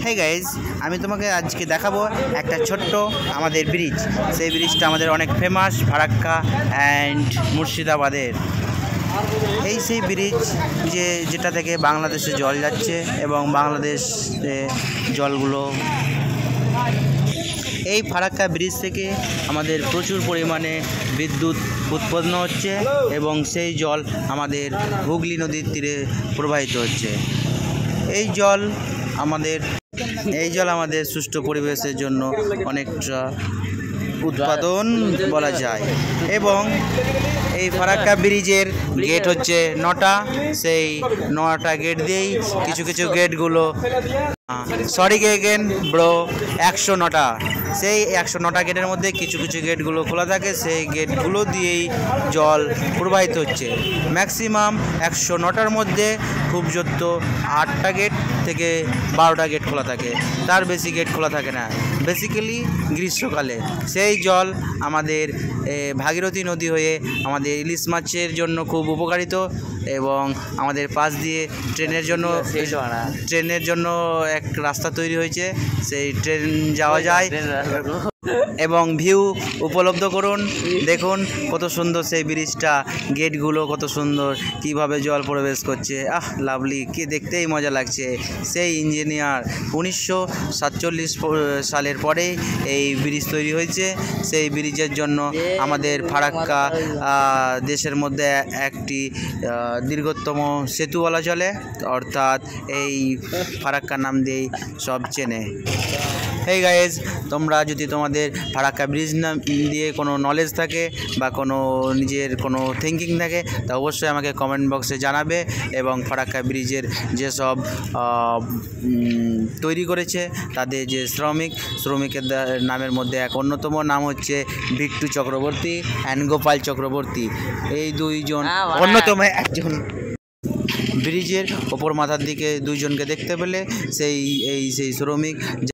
Hey guys আমি তোমাকে আজকে দেখাবো একটা ছোট্ট আমাদের ব্রিজ। সেই ব্রিজটা আমাদের অনেক ফেমাস ফারাক্কা অ্যান্ড মুর্শিদাবাদের। এই সেই ব্রিজ যেটা থেকে বাংলাদেশে জল যাচ্ছে এবং বাংলাদেশে জলগুলো এই ফারাক্কা ব্রিজ থেকে আমাদের প্রচুর পরিমাণে বিদ্যুৎ উৎপন্ন হচ্ছে এবং সেই জল আমাদের হুগলি নদীর তীরে প্রবাহিত হচ্ছে। এই জল আমাদের সুষ্ঠু পরিবেশের জন্য অনেকটা উৎপাদন বলা যায়। এবং এই ফারাক্কা ব্রিজের গেট হচ্ছে 9টা। সেই 9টা গেট দিয়েই কিছু গেটগুলো সরি এগেন ব্রো 109টা। সেই 109টা গেটের মধ্যে কিছু গেটগুলো খোলা থাকে, সেই গেটগুলো দিয়েই জল প্রবাহিত হচ্ছে। ম্যাক্সিমাম 109টার মধ্যে খুব জোর 8টা গেট থেকে 12টা গেট খোলা থাকে, তার বেশি গেট খোলা থাকে না বেসিক্যালি গ্রীষ্মকালে। সেই জল আমাদের ভাগীরথী নদী হয়ে আমাদের ইলিশ মাছের জন্য খুব উপকারিত এবং আমাদের পাশ দিয়ে ট্রেনের জন্য এক রাস্তা তৈরি হয়েছে, সেই ট্রেন যাওয়া যায় এবং ভিউ উপলব্ধ করুন। দেখুন কত সুন্দর সেই ব্রিজটা, গেটগুলো কত সুন্দর, কিভাবে জল প্রবেশ করছে। লাভলি, কি দেখতেই মজা লাগছে। সেই ইঞ্জিনিয়ার 1947 সালের পরে এই ব্রিজ তৈরি হয়েছে। সেই ব্রিজের জন্য আমাদের ফারাক্কা দেশের মধ্যে একটি দীর্ঘতম সেতু বলা চলে, অর্থাৎ এই ফারাক্কা নাম দিয়েই সব চেনে। হেই গাইজ, তোমরা যদি তোমাদের ফারাক্কা ব্রিজ দিয়ে কোনো নলেজ থাকে বা কোনো নিজের কোনো থিঙ্কিং থাকে তা অবশ্যই আমাকে কমেন্ট বক্সে জানাবে। এবং ফারাক্কা ব্রিজের যেসব তৈরি করেছে তাদের যে শ্রমিকের নামের মধ্যে এক অন্যতম নাম হচ্ছে বিট্টু চক্রবর্তী অ্যান্ড গোপাল চক্রবর্তী। এই দুইজন অন্যতম একজন। ব্রিজের ওপর মাথার দিকে দুইজনকে দেখতে পেলে সেই শ্রমিক